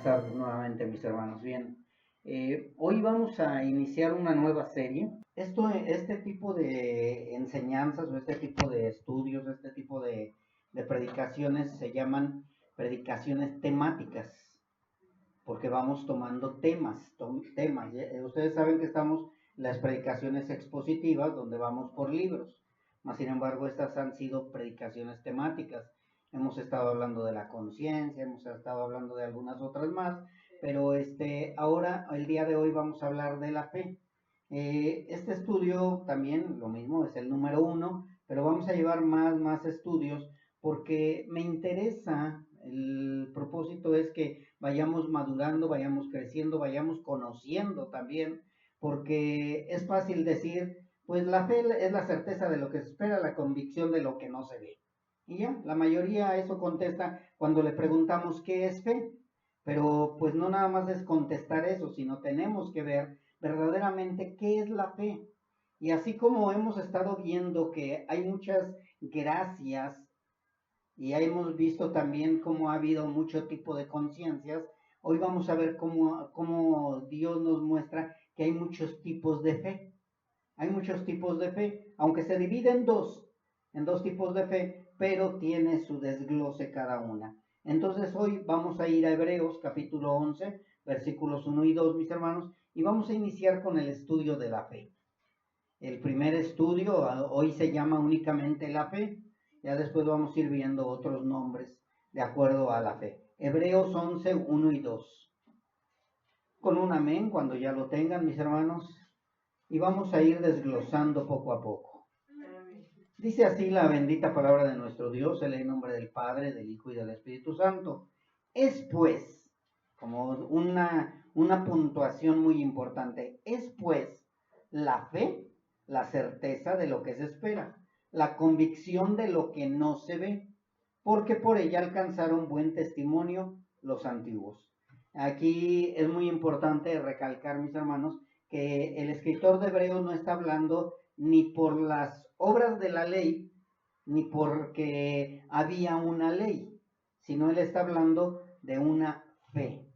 tardes nuevamente, mis hermanos. Bien, hoy vamos a iniciar una nueva serie. Este tipo de enseñanzas o este tipo de estudios, este tipo de predicaciones se llaman predicaciones temáticas, porque vamos tomando temas. Ustedes saben que estamos en las predicaciones expositivas, donde vamos por libros. Mas, sin embargo, estas han sido predicaciones temáticas. Hemos estado hablando de la conciencia, hemos estado hablando de algunas otras más, pero ahora, el día de hoy, vamos a hablar de la fe. Este estudio también, lo mismo, es el número 1, pero vamos a llevar más estudios porque me interesa, el propósito es que vayamos madurando, vayamos creciendo, vayamos conociendo también, porque es fácil decir, pues la fe es la certeza de lo que se espera, la convicción de lo que no se ve. Y ya, la mayoría eso contesta cuando le preguntamos qué es fe. Pero pues no nada más es contestar eso, sino tenemos que ver verdaderamente qué es la fe. Y así como hemos estado viendo que hay muchas gracias y hemos visto también cómo ha habido mucho tipo de conciencias, hoy vamos a ver cómo Dios nos muestra que hay muchos tipos de fe. Hay muchos tipos de fe, aunque se divide en dos tipos de fe, pero tiene su desglose cada una. Entonces hoy vamos a ir a Hebreos capítulo 11, versículos 1 y 2, mis hermanos, y vamos a iniciar con el estudio de la fe. El primer estudio hoy se llama únicamente la fe, ya después vamos a ir viendo otros nombres de acuerdo a la fe. Hebreos 11, 1 y 2. Con un amén cuando ya lo tengan, mis hermanos, y vamos a ir desglosando poco a poco. Dice así la bendita palabra de nuestro Dios, en el nombre del Padre, del Hijo y del Espíritu Santo. Es pues, como una puntuación muy importante, es pues la fe, la certeza de lo que se espera, la convicción de lo que no se ve, porque por ella alcanzaron buen testimonio los antiguos. Aquí es muy importante recalcar, mis hermanos, que el escritor de Hebreos no está hablando ni por las obras de la ley, ni porque había una ley, sino él está hablando de una fe.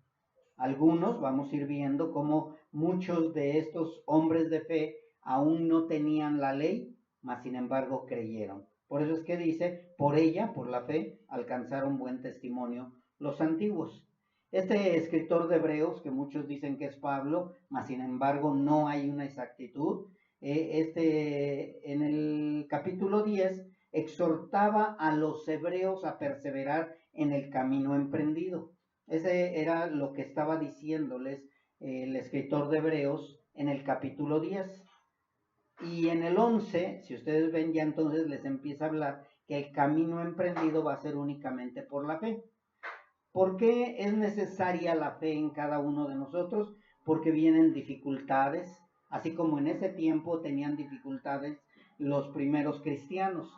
Algunos, vamos a ir viendo cómo muchos de estos hombres de fe aún no tenían la ley, mas sin embargo creyeron. Por eso es que dice, por ella, por la fe, alcanzaron buen testimonio los antiguos. Este escritor de Hebreos, que muchos dicen que es Pablo, mas sin embargo no hay una exactitud, en el capítulo 10 exhortaba a los hebreos a perseverar en el camino emprendido. Ese era lo que estaba diciéndoles el escritor de Hebreos en el capítulo 10. Y en el 11, si ustedes ven ya entonces les empieza a hablar que el camino emprendido va a ser únicamente por la fe. ¿Por qué es necesaria la fe en cada uno de nosotros? Porque vienen dificultades, así como en ese tiempo tenían dificultades los primeros cristianos.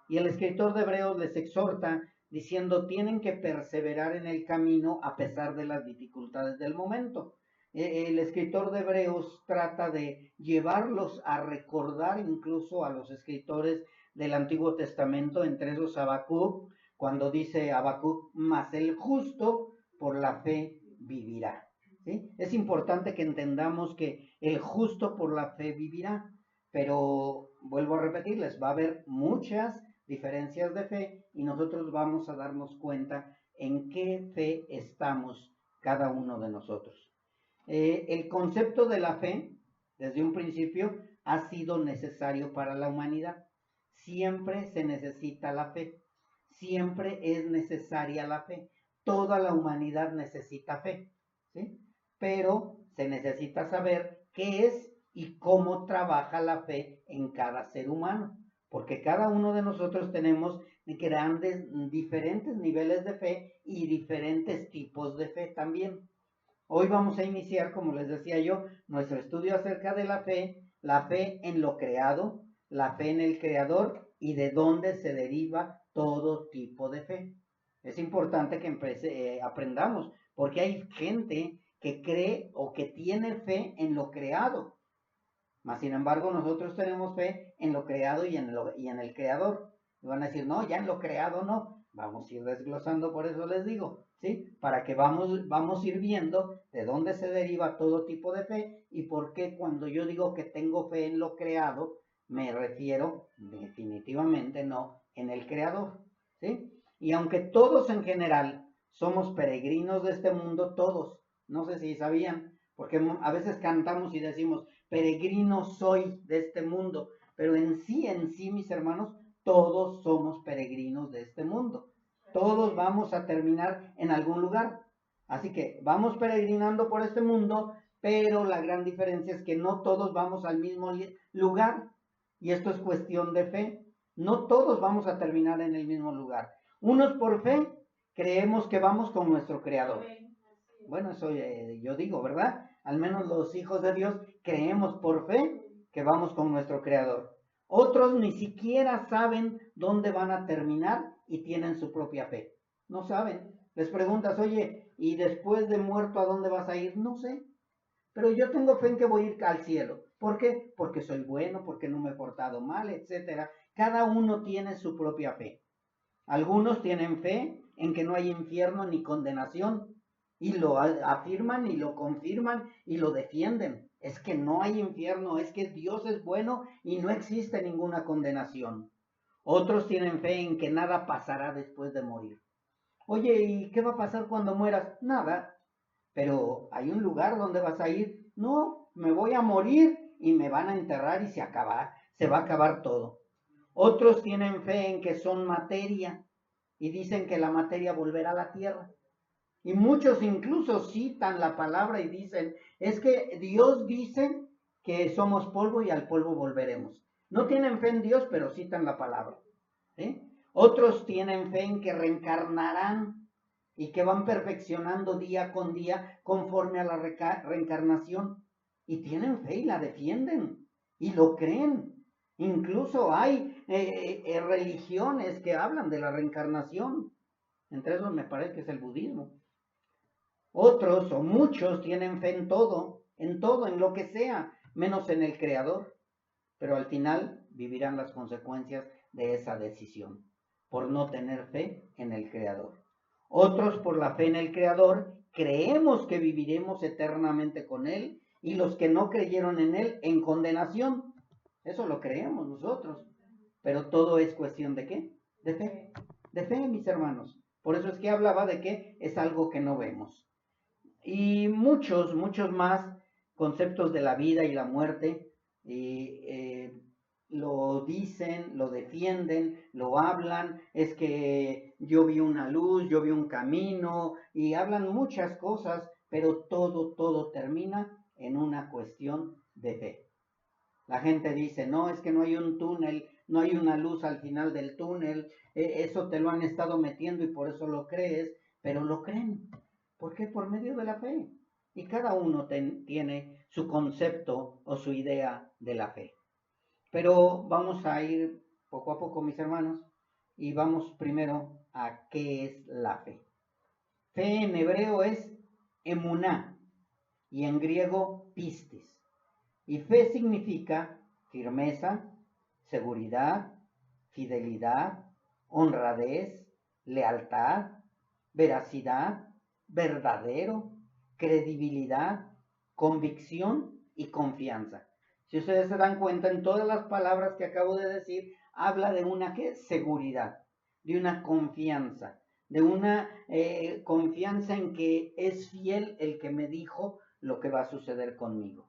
Y el escritor de Hebreos les exhorta diciendo, tienen que perseverar en el camino a pesar de las dificultades del momento. El escritor de Hebreos trata de llevarlos a recordar incluso a los escritores del Antiguo Testamento, entre esos Habacuc, cuando dice Habacuc, mas el justo por la fe vivirá. ¿Sí? Es importante que entendamos que el justo por la fe vivirá, pero vuelvo a repetirles, va a haber muchas diferencias de fe y nosotros vamos a darnos cuenta en qué fe estamos cada uno de nosotros. El concepto de la fe, desde un principio, ha sido necesario para la humanidad. Siempre se necesita la fe. Siempre es necesaria la fe. Toda la humanidad necesita fe, ¿sí? Pero se necesita saber qué es y cómo trabaja la fe en cada ser humano, porque cada uno de nosotros tenemos diferentes niveles de fe y diferentes tipos de fe también. Hoy vamos a iniciar, como les decía yo, nuestro estudio acerca de la fe en lo creado, la fe en el Creador y de dónde se deriva todo tipo de fe. Es importante que aprendamos, porque hay gente que cree o que tiene fe en lo creado. Mas, sin embargo, nosotros tenemos fe en lo creado y en el Creador. Y van a decir, no, ya en lo creado no. Vamos a ir desglosando, por eso les digo, ¿sí? Para que vamos a ir viendo de dónde se deriva todo tipo de fe y por qué cuando yo digo que tengo fe en lo creado, me refiero definitivamente no en el creador, ¿sí? Y aunque todos en general somos peregrinos de este mundo, todos, no sé si sabían, porque a veces cantamos y decimos, peregrino soy de este mundo, pero en sí, mis hermanos, todos somos peregrinos de este mundo. Todos vamos a terminar en algún lugar. Así que vamos peregrinando por este mundo, pero la gran diferencia es que no todos vamos al mismo lugar. Y esto es cuestión de fe. No todos vamos a terminar en el mismo lugar. Unos por fe creemos que vamos con nuestro Creador. Bueno, eso yo digo, ¿verdad? Al menos los hijos de Dios creemos por fe que vamos con nuestro Creador. Otros ni siquiera saben dónde van a terminar y tienen su propia fe. No saben. Les preguntas, oye, ¿y después de muerto a dónde vas a ir? No sé. Pero yo tengo fe en que voy a ir al cielo. ¿Por qué? Porque soy bueno, porque no me he portado mal, etcétera. Cada uno tiene su propia fe. Algunos tienen fe en que no hay infierno ni condenación y lo afirman y lo confirman y lo defienden. Es que no hay infierno, es que Dios es bueno y no existe ninguna condenación. Otros tienen fe en que nada pasará después de morir. Oye, ¿y qué va a pasar cuando mueras? Nada. Pero ¿hay un lugar donde vas a ir? No, me voy a morir y me van a enterrar y se va a acabar todo. Otros tienen fe en que son materia y dicen que la materia volverá a la tierra. Y muchos incluso citan la palabra y dicen, es que Dios dice que somos polvo y al polvo volveremos. No tienen fe en Dios, pero citan la palabra. ¿Sí? Otros tienen fe en que reencarnarán y que van perfeccionando día con día conforme a la reencarnación. Y tienen fe y la defienden y lo creen. Incluso hay religiones que hablan de la reencarnación. Entre esos me parece que es el budismo. Otros o muchos tienen fe en todo, en lo que sea, menos en el Creador. Pero al final vivirán las consecuencias de esa decisión, por no tener fe en el Creador. Otros por la fe en el Creador creemos que viviremos eternamente con Él y los que no creyeron en Él en condenación. Eso lo creemos nosotros. Pero todo es cuestión de ¿qué? De fe. De fe, mis hermanos. Por eso es que hablaba de que es algo que no vemos. Y muchos más conceptos de la vida y la muerte lo dicen, lo defienden, lo hablan, es que yo vi una luz, yo vi un camino, y hablan muchas cosas, pero todo termina en una cuestión de fe. La gente dice, no, es que no hay un túnel, no hay una luz al final del túnel, eso te lo han estado metiendo y por eso lo crees, pero lo creen. ¿Por qué? Por medio de la fe. Y cada uno tiene su concepto o su idea de la fe. Pero vamos a ir poco a poco, mis hermanos, y vamos primero a qué es la fe. Fe en hebreo es emuná y en griego pistis. Y fe significa firmeza, seguridad, fidelidad, honradez, lealtad, veracidad, verdadero, credibilidad, convicción y confianza. Si ustedes se dan cuenta, en todas las palabras que acabo de decir, habla de una ¿qué? Seguridad, de una confianza, de una confianza en que es fiel el que me dijo lo que va a suceder conmigo.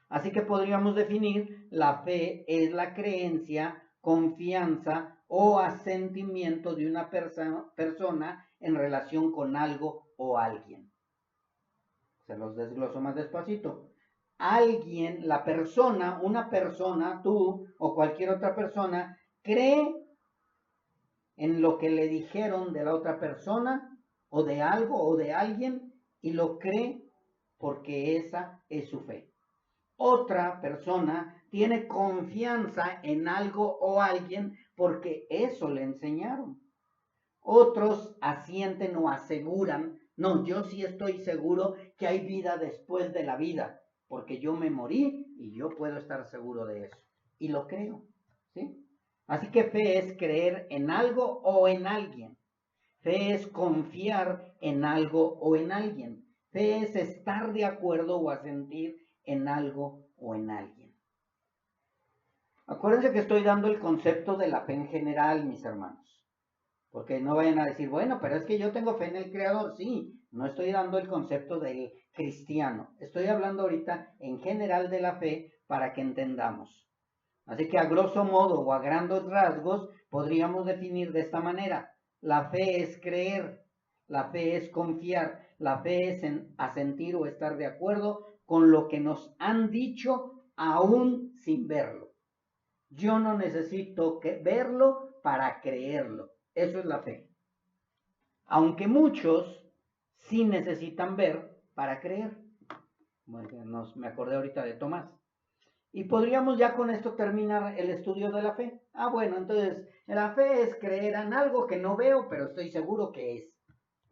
Así que podríamos definir la fe es la creencia, confianza o asentimiento de una persona en relación con algo o alguien. Se los desgloso más despacito. Alguien, la persona, una persona, tú o cualquier otra persona, cree en lo que le dijeron de la otra persona o de algo o de alguien y lo cree porque esa es su fe. Otra persona tiene confianza en algo o alguien porque eso le enseñaron. Otros asienten o aseguran, no, yo sí estoy seguro que hay vida después de la vida, porque yo me morí y yo puedo estar seguro de eso. Y lo creo, ¿sí? Así que fe es creer en algo o en alguien. Fe es confiar en algo o en alguien. Fe es estar de acuerdo o asentir en algo o en alguien. Acuérdense que estoy dando el concepto de la fe en general, mis hermanos. Porque no vayan a decir, bueno, pero es que yo tengo fe en el Creador. Sí, no estoy dando el concepto del cristiano. Estoy hablando ahorita en general de la fe para que entendamos. Así que a grosso modo o a grandes rasgos podríamos definir de esta manera. La fe es creer, la fe es confiar, la fe es asentir o estar de acuerdo con lo que nos han dicho aún sin verlo. Yo no necesito verlo para creerlo. Eso es la fe. Aunque muchos sí necesitan ver para creer. Bueno, me acordé ahorita de Tomás. Y podríamos ya con esto terminar el estudio de la fe. Bueno, entonces la fe es creer en algo que no veo, pero estoy seguro que es.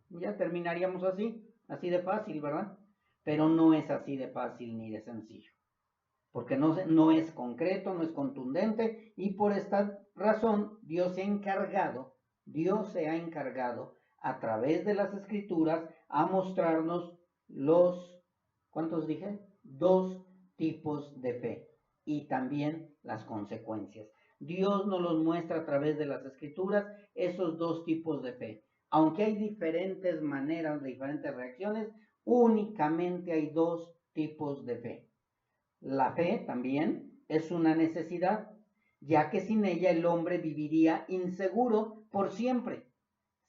Ya terminaríamos así de fácil, ¿verdad? Pero no es así de fácil ni de sencillo. Porque no es concreto, no es contundente, y por esta razón Dios se ha encargado a través de las Escrituras a mostrarnos ¿cuántos dije? 2 tipos de fe y también las consecuencias. Dios nos los muestra a través de las Escrituras esos 2 tipos de fe. Aunque hay diferentes maneras, diferentes reacciones, únicamente hay 2 tipos de fe. La fe también es una necesidad, ya que sin ella el hombre viviría inseguro por siempre.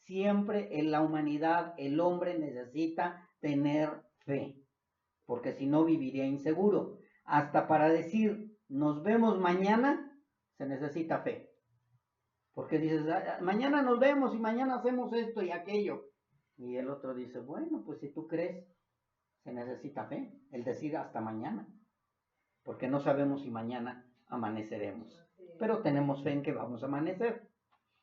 Siempre en la humanidad el hombre necesita tener fe, porque si no viviría inseguro. Hasta para decir nos vemos mañana se necesita fe. Porque dices, mañana nos vemos y mañana hacemos esto y aquello. Y el otro dice, bueno, pues si tú crees, se necesita fe. El decir hasta mañana. Porque no sabemos si mañana amaneceremos. Pero tenemos fe en que vamos a amanecer.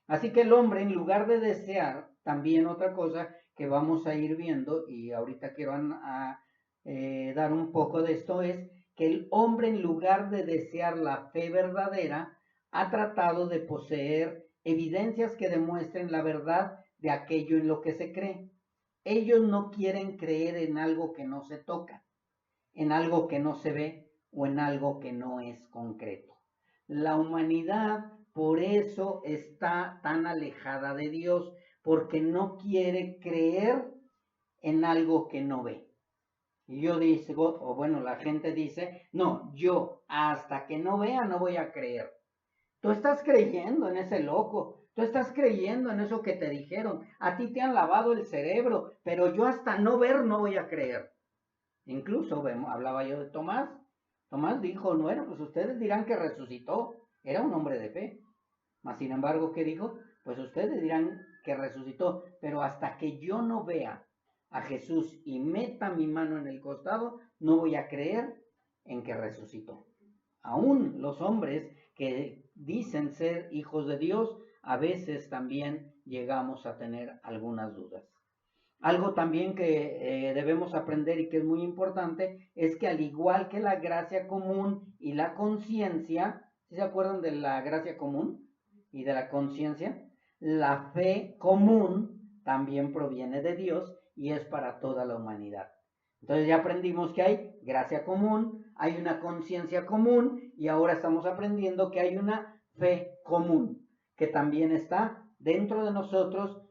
Así que el hombre, en lugar de desear, también otra cosa que vamos a ir viendo, y ahorita quiero dar un poco de esto, es que el hombre, en lugar de desear la fe verdadera, ha tratado de poseer evidencias que demuestren la verdad de aquello en lo que se cree. Ellos no quieren creer en algo que no se toca, en algo que no se ve o en algo que no es concreto. La humanidad por eso está tan alejada de Dios, porque no quiere creer en algo que no ve. Y yo digo, o bueno, la gente dice, no, yo hasta que no vea no voy a creer. Tú estás creyendo en ese loco, tú estás creyendo en eso que te dijeron, a ti te han lavado el cerebro, pero yo hasta no ver no voy a creer. Incluso hablaba yo de Tomás. Tomás dijo, bueno, pues ustedes dirán que resucitó, era un hombre de fe. Mas sin embargo, ¿qué dijo? Pues ustedes dirán que resucitó, pero hasta que yo no vea a Jesús y meta mi mano en el costado, no voy a creer en que resucitó. Aún los hombres que dicen ser hijos de Dios, a veces también llegamos a tener algunas dudas. Algo también que debemos aprender y que es muy importante es que al igual que la gracia común y la conciencia, ¿sí se acuerdan de la gracia común y de la conciencia? La fe común también proviene de Dios y es para toda la humanidad. Entonces ya aprendimos que hay gracia común, hay una conciencia común y ahora estamos aprendiendo que hay una fe común que también está dentro de nosotros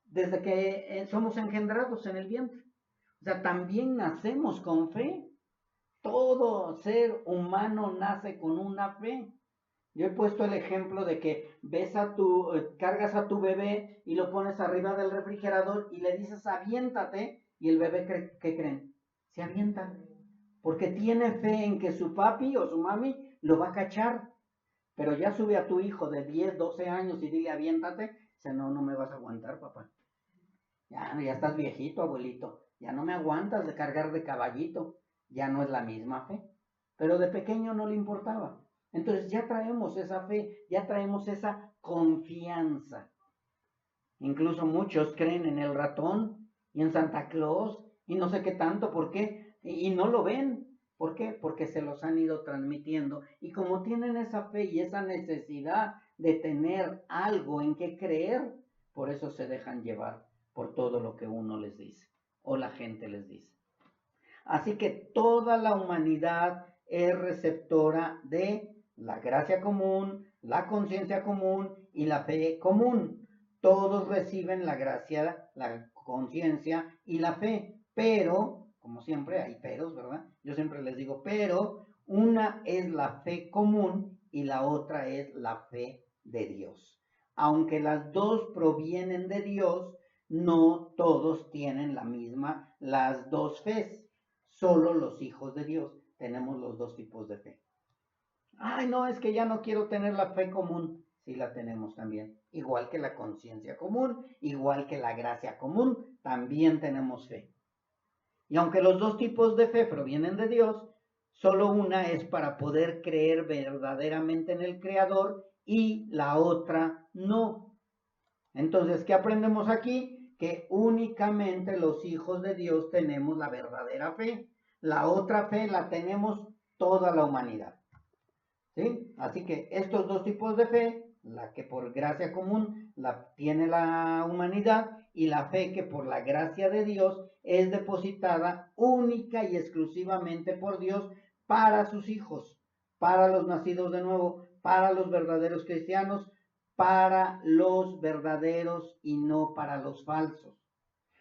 desde que somos engendrados en el vientre. O sea, también nacemos con fe. Todo ser humano nace con una fe. Yo he puesto el ejemplo de que cargas a tu bebé y lo pones arriba del refrigerador y le dices aviéntate y el bebé, ¿qué creen? Se avienta. Porque tiene fe en que su papi o su mami lo va a cachar. Pero ya sube a tu hijo de 10, 12 años y dile aviéntate. Dice, no me vas a aguantar, papá. Ya estás viejito, abuelito. Ya no me aguantas de cargar de caballito. Ya no es la misma fe. Pero de pequeño no le importaba. Entonces ya traemos esa fe, ya traemos esa confianza. Incluso muchos creen en el ratón y en Santa Claus y no sé qué tanto. ¿Por qué? Y no lo ven. ¿Por qué? Porque se los han ido transmitiendo. Y como tienen esa fe y esa necesidad de tener algo en que creer, Por eso se dejan llevar por todo lo que uno les dice o la gente les dice. Así que toda la humanidad es receptora de la gracia común, la conciencia común y la fe común. Todos reciben la gracia, la conciencia y la fe, pero, como siempre hay peros, ¿verdad? Yo siempre les digo, pero una es la fe común y la otra es la fe de Dios. Aunque las dos provienen de Dios, no todos tienen las dos fes. Solo los hijos de Dios tenemos los dos tipos de fe. Ay, no, es que ya no quiero tener la fe común. Sí la tenemos también. Igual que la conciencia común, igual que la gracia común, también tenemos fe. Y aunque los dos tipos de fe provienen de Dios, solo una es para poder creer verdaderamente en el Creador y la otra no. Entonces, ¿qué aprendemos aquí? Que únicamente los hijos de Dios tenemos la verdadera fe. La otra fe la tenemos toda la humanidad. ¿Sí? Así que estos dos tipos de fe, la que por gracia común la tiene la humanidad y la fe que por la gracia de Dios es depositada única y exclusivamente por Dios para sus hijos, para los nacidos de nuevo, para los verdaderos cristianos, para los verdaderos y no para los falsos.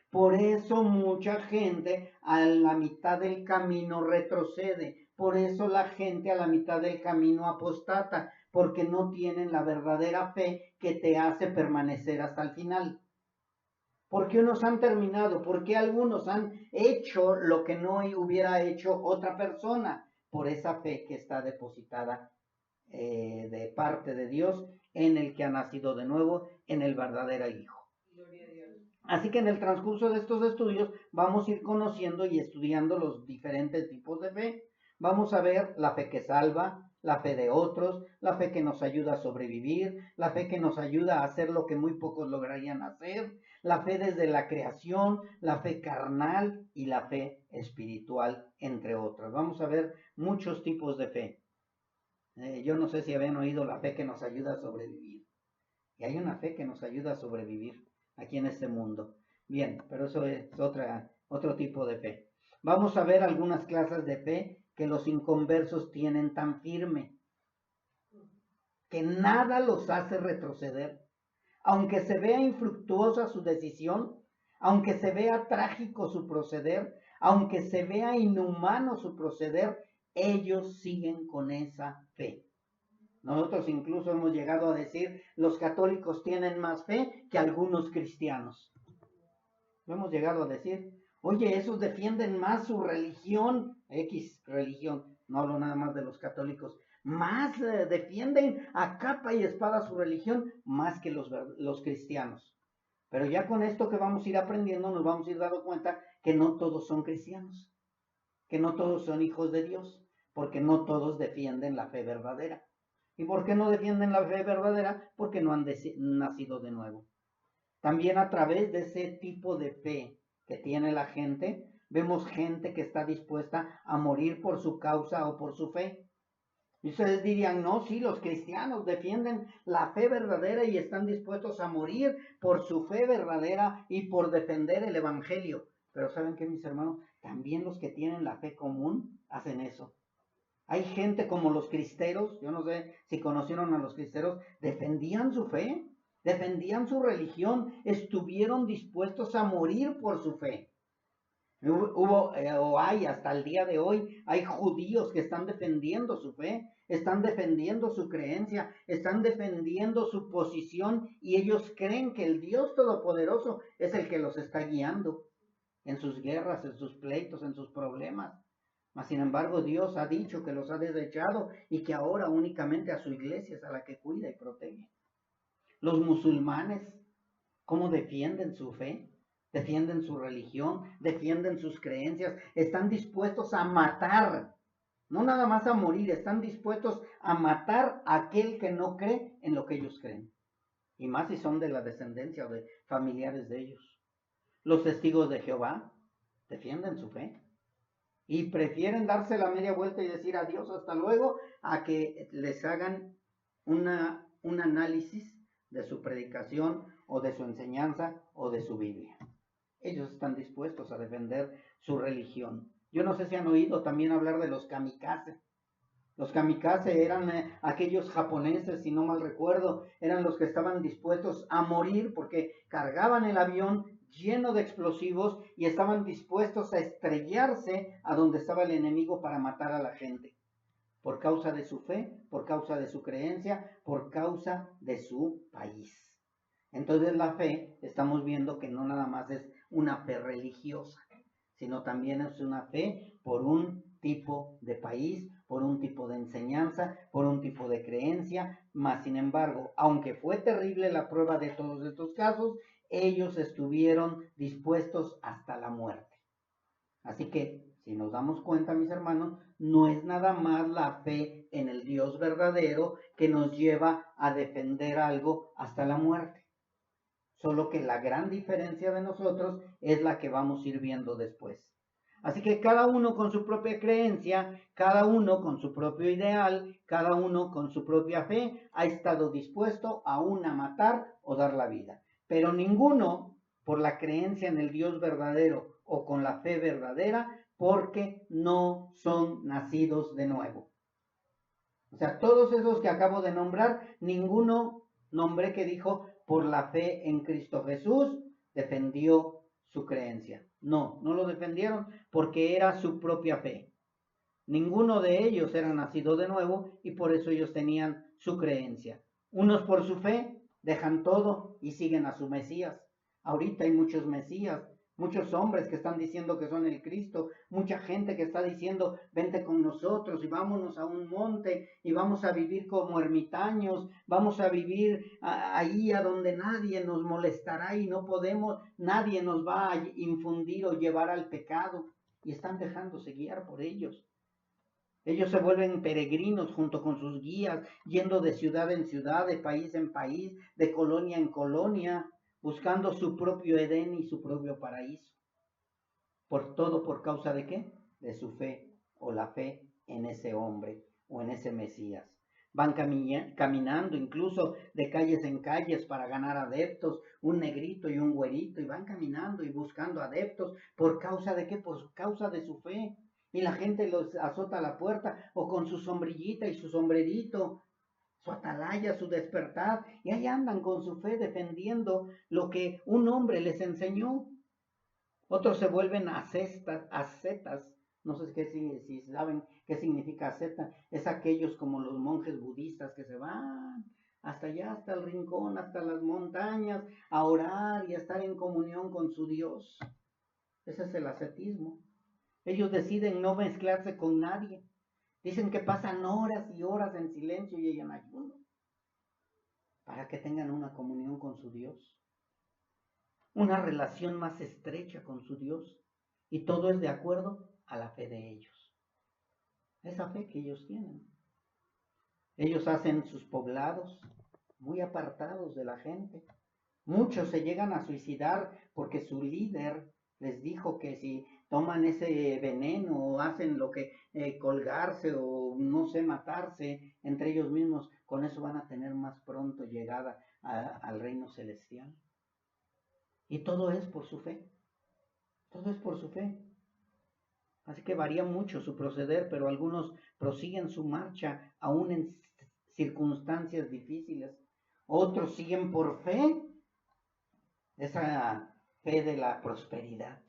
Por eso mucha gente a la mitad del camino retrocede. Por eso la gente a la mitad del camino apostata, porque no tienen la verdadera fe que te hace permanecer hasta el final. ¿Por qué unos han terminado? ¿Por qué algunos han hecho lo que no hubiera hecho otra persona? Por esa fe que está depositada de parte de Dios en el que ha nacido de nuevo, en el verdadero Hijo. Así que en el transcurso de estos estudios vamos a ir conociendo y estudiando los diferentes tipos de fe. Vamos a ver la fe que salva, la fe de otros, la fe que nos ayuda a sobrevivir, la fe que nos ayuda a hacer lo que muy pocos lograrían hacer, la fe desde la creación, la fe carnal y la fe espiritual, entre otras. Vamos a ver muchos tipos de fe. Yo no sé si habían oído la fe que nos ayuda a sobrevivir. Y hay una fe que nos ayuda a sobrevivir aquí en este mundo. Bien, pero eso es otro tipo de fe. Vamos a ver algunas clases de fe que los inconversos tienen tan firme, que nada los hace retroceder. Aunque se vea infructuosa su decisión, aunque se vea trágico su proceder, aunque se vea inhumano su proceder, ellos siguen con esa fe. Nosotros incluso hemos llegado a decir, los católicos tienen más fe que algunos cristianos. Lo hemos llegado a decir, oye, esos defienden más su religión, X religión, no hablo nada más de los católicos, más defienden a capa y espada su religión más que los cristianos. Pero ya con esto que vamos a ir aprendiendo, nos vamos a ir dando cuenta que no todos son cristianos, que no todos son hijos de Dios, porque no todos defienden la fe verdadera. ¿Y por qué no defienden la fe verdadera? Porque no han nacido de nuevo. También a través de ese tipo de fe que tiene la gente, vemos gente que está dispuesta a morir por su causa o por su fe. Y ustedes dirían, no, sí, los cristianos defienden la fe verdadera y están dispuestos a morir por su fe verdadera y por defender el evangelio. Pero ¿saben qué, mis hermanos? También los que tienen la fe común hacen eso. Hay gente como los cristeros, yo no sé si conocieron a los cristeros, defendían su fe, defendían su religión, estuvieron dispuestos a morir por su fe. O hay hasta el día de hoy, hay judíos que están defendiendo su fe, están defendiendo su creencia, están defendiendo su posición y ellos creen que el Dios Todopoderoso es el que los está guiando en sus guerras, en sus pleitos, en sus problemas. Mas sin embargo Dios ha dicho que los ha desechado y que ahora únicamente a su iglesia es a la que cuida y protege. Los musulmanes, ¿cómo defienden su fe? Defienden su religión, defienden sus creencias, están dispuestos a matar, no nada más a morir, están dispuestos a matar a aquel que no cree en lo que ellos creen. Y más si son de la descendencia o de familiares de ellos. Los testigos de Jehová defienden su fe. Y prefieren darse la media vuelta y decir adiós, hasta luego, a que les hagan un análisis de su predicación o de su enseñanza o de su Biblia. Ellos están dispuestos a defender su religión. Yo no sé si han oído también hablar de los kamikaze. Los kamikaze eran aquellos japoneses, si no mal recuerdo, eran los que estaban dispuestos a morir porque cargaban el avión lleno de explosivos y estaban dispuestos a estrellarse a donde estaba el enemigo para matar a la gente. Por causa de su fe, por causa de su creencia, por causa de su país. Entonces la fe, estamos viendo que no nada más es una fe religiosa, sino también es una fe por un tipo de país, por un tipo de enseñanza, por un tipo de creencia. Mas, sin embargo, aunque fue terrible la prueba de todos estos casos, ellos estuvieron dispuestos hasta la muerte. Así que, si nos damos cuenta, mis hermanos, no es nada más la fe en el Dios verdadero que nos lleva a defender algo hasta la muerte. Solo que la gran diferencia de nosotros es la que vamos a ir viendo después. Así que cada uno con su propia creencia, cada uno con su propio ideal, cada uno con su propia fe, ha estado dispuesto aún a matar o dar la vida. Pero ninguno por la creencia en el Dios verdadero o con la fe verdadera, porque no son nacidos de nuevo. O sea, todos esos que acabo de nombrar, ninguno nombré que dijo por la fe en Cristo Jesús defendió su creencia. No, no lo defendieron porque era su propia fe. Ninguno de ellos era nacido de nuevo y por eso ellos tenían su creencia. Unos por su fe dejan todo y siguen a su Mesías. Ahorita hay muchos Mesías, muchos hombres que están diciendo que son el Cristo, mucha gente que está diciendo, vente con nosotros y vámonos a un monte y vamos a vivir como ermitaños, vamos a vivir ahí a donde nadie nos molestará y no podemos, nadie nos va a infundir o llevar al pecado. Y están dejándose guiar por ellos. Ellos se vuelven peregrinos junto con sus guías, yendo de ciudad en ciudad, de país en país, de colonia en colonia, buscando su propio Edén y su propio paraíso. Por todo, ¿por causa de qué? De su fe o la fe en ese hombre o en ese Mesías. Van caminando incluso de calles en calles para ganar adeptos, un negrito y un güerito, y van caminando y buscando adeptos. ¿Por causa de qué? Por causa de su fe. Y la gente los azota a la puerta o con su sombrillita y su sombrerito, su atalaya, su despertar, y ahí andan con su fe defendiendo lo que un hombre les enseñó. Otros se vuelven ascetas. No sé si saben qué significa asceta. Es aquellos como los monjes budistas que se van hasta allá, hasta el rincón, hasta las montañas, a orar y a estar en comunión con su Dios. Ese es el ascetismo. Ellos deciden no mezclarse con nadie. Dicen que pasan horas y horas en silencio y en ayuno para que tengan una comunión con su Dios, una relación más estrecha con su Dios. Y todo es de acuerdo a la fe de ellos. Esa fe que ellos tienen. Ellos hacen sus poblados muy apartados de la gente. Muchos se llegan a suicidar porque su líder les dijo que si toman ese veneno o hacen lo que colgarse o no sé, matarse entre ellos mismos, con eso van a tener más pronto llegada al reino celestial. Y todo es por su fe. Todo es por su fe. Así que varía mucho su proceder, pero algunos prosiguen su marcha aún en circunstancias difíciles. Otros siguen por fe, esa fe de la prosperidad.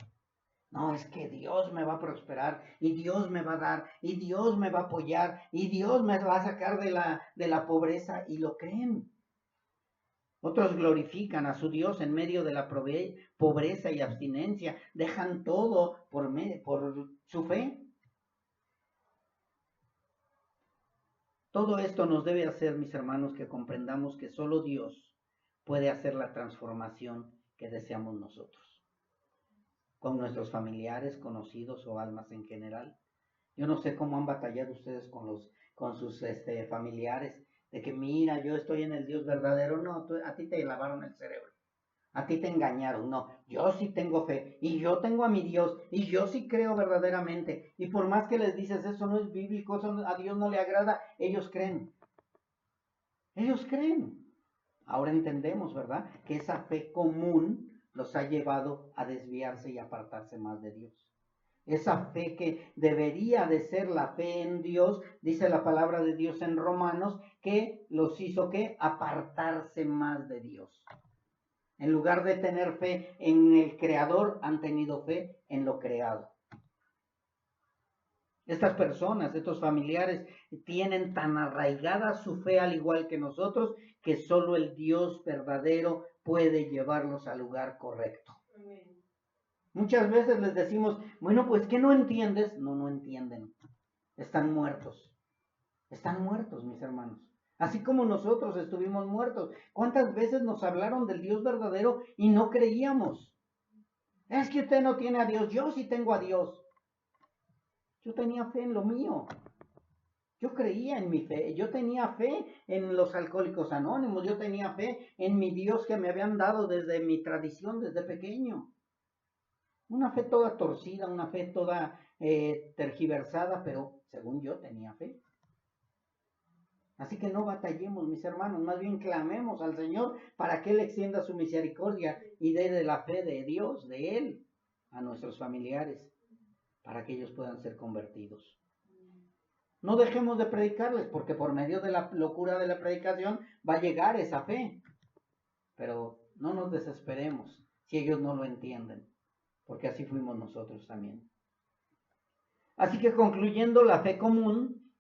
No, es que Dios me va a prosperar y Dios me va a dar y Dios me va a apoyar y Dios me va a sacar de la pobreza y lo creen. Otros glorifican a su Dios en medio de la pobreza y abstinencia. Dejan todo por su fe. Todo esto nos debe hacer, mis hermanos, que comprendamos que solo Dios puede hacer la transformación que deseamos nosotros. Con nuestros familiares, conocidos o almas en general. Yo no sé cómo han batallado ustedes con sus familiares, de que mira, yo estoy en el Dios verdadero. No, a ti te lavaron el cerebro. A ti te engañaron. No, yo sí tengo fe y yo tengo a mi Dios y yo sí creo verdaderamente. Y por más que les dices eso no es bíblico, eso a Dios no le agrada, ellos creen. Ellos creen. Ahora entendemos, ¿verdad? Que esa fe común los ha llevado a desviarse y apartarse más de Dios. Esa fe que debería de ser la fe en Dios, dice la palabra de Dios en Romanos, que los hizo que apartarse más de Dios. En lugar de tener fe en el Creador, han tenido fe en lo creado. Estas personas, estos familiares, tienen tan arraigada su fe al igual que nosotros, que solo el Dios verdadero puede llevarlos al lugar correcto. Amén. Muchas veces les decimos, bueno, pues ¿qué no entiendes? No entienden. Están muertos. Están muertos, mis hermanos. Así como nosotros estuvimos muertos. ¿Cuántas veces nos hablaron del Dios verdadero y no creíamos? Es que usted no tiene a Dios. Yo sí tengo a Dios. Yo tenía fe en lo mío. Yo creía en mi fe. Yo tenía fe en los Alcohólicos Anónimos. Yo tenía fe en mi Dios que me habían dado desde mi tradición, desde pequeño. Una fe toda torcida, una fe toda tergiversada, pero según yo tenía fe. Así que no batallemos, mis hermanos, más bien clamemos al Señor para que Él extienda su misericordia y dé de la fe de Dios, de Él, a nuestros familiares, para que ellos puedan ser convertidos. No dejemos de predicarles, porque por medio de la locura de la predicación va a llegar esa fe. Pero no nos desesperemos si ellos no lo entienden, porque así fuimos nosotros también. Así que concluyendo, la fe común,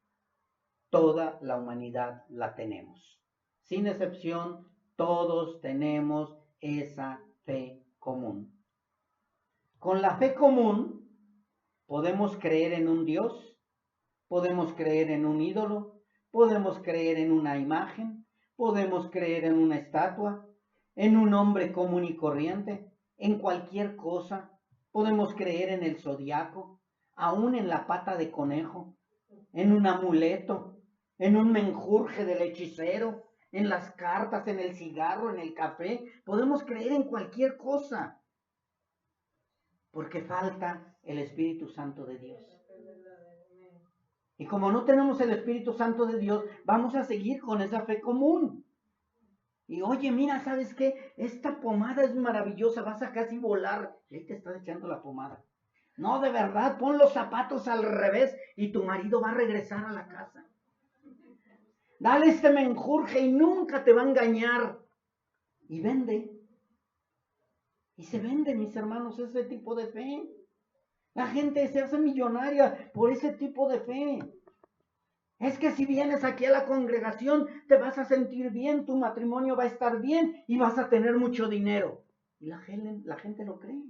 toda la humanidad la tenemos. Sin excepción, todos tenemos esa fe común. Con la fe común podemos creer en un Dios, podemos creer en un ídolo, podemos creer en una imagen, podemos creer en una estatua, en un hombre común y corriente, en cualquier cosa. Podemos creer en el zodiaco, aún en la pata de conejo, en un amuleto, en un menjurje del hechicero, en las cartas, en el cigarro, en el café. Podemos creer en cualquier cosa, porque falta el Espíritu Santo de Dios. Y como no tenemos el Espíritu Santo de Dios, vamos a seguir con esa fe común. Y oye, mira, ¿sabes qué? Esta pomada es maravillosa, vas a casi volar. Y ahí te estás echando la pomada. No, de verdad, pon los zapatos al revés y tu marido va a regresar a la casa. Dale este menjurje y nunca te va a engañar. Y vende. Y se vende, mis hermanos, ese tipo de fe. La gente se hace millonaria por ese tipo de fe. Es que si vienes aquí a la congregación, te vas a sentir bien, tu matrimonio va a estar bien y vas a tener mucho dinero. Y la gente lo cree.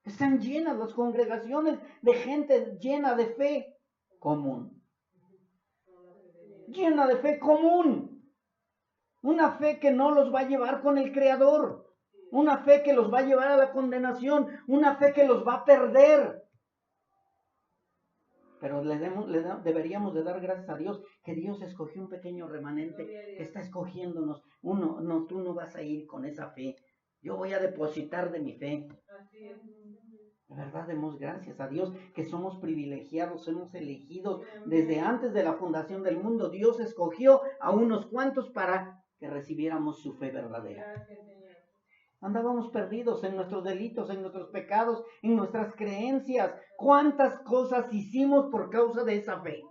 Están llenas las congregaciones de gente llena de fe común. Llena de fe común. Una fe que no los va a llevar con el Creador. Una fe que los va a llevar a la condenación. Una fe que los va a perder. Pero deberíamos de dar gracias a Dios que Dios escogió un pequeño remanente que está escogiéndonos. Tú no vas a ir con esa fe. Yo voy a depositar de mi fe. De verdad demos gracias a Dios que somos privilegiados, somos elegidos desde antes de la fundación del mundo. Dios escogió a unos cuantos para que recibiéramos su fe verdadera. Andábamos perdidos en nuestros delitos, en nuestros pecados, en nuestras creencias. ¿Cuántas cosas hicimos por causa de esa fe?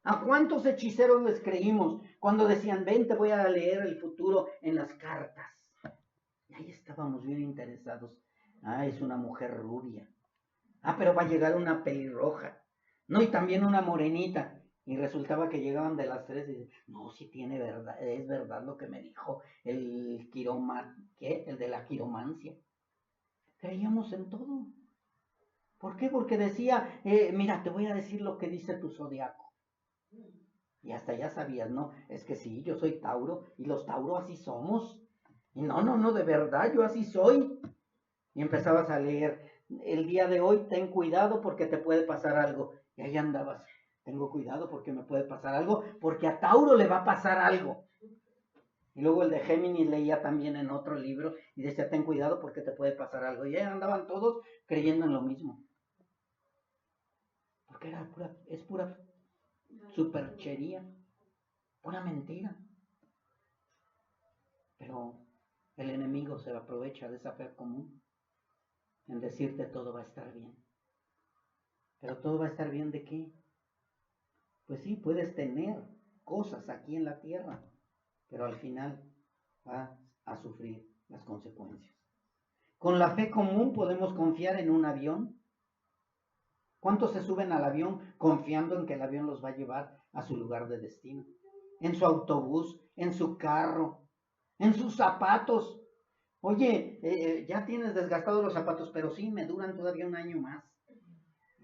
¿A cuántos hechiceros les creímos cuando decían, ven, te voy a leer el futuro en las cartas? Y ahí estábamos bien interesados. Es una mujer rubia. Pero va a llegar una pelirroja. No, y también una morenita. Y resultaba que llegaban de las 3 y dicen, no, si tiene verdad, es verdad lo que me dijo el el de la quiromancia. Creíamos en todo. ¿Por qué? Porque decía, mira, te voy a decir lo que dice tu zodiaco. Y hasta ya sabías, ¿no? Es que sí, yo soy Tauro y los Tauro así somos. Y no, de verdad, yo así soy. Y empezabas a leer, el día de hoy ten cuidado porque te puede pasar algo. Y ahí andabas, tengo cuidado porque me puede pasar algo, porque a Tauro le va a pasar algo. Y luego el de Géminis leía también en otro libro y decía, ten cuidado porque te puede pasar algo. Y ahí andaban todos creyendo en lo mismo. Porque es pura superchería, pura mentira. Pero el enemigo se aprovecha de esa fe común en decirte todo va a estar bien. ¿Pero todo va a estar bien de qué? Pues sí, puedes tener cosas aquí en la tierra, pero al final vas a sufrir las consecuencias. Con la fe común podemos confiar en un avión. ¿Cuántos se suben al avión confiando en que el avión los va a llevar a su lugar de destino? En su autobús, en su carro, en sus zapatos. Oye, ya tienes desgastados los zapatos, pero sí, me duran todavía un año más.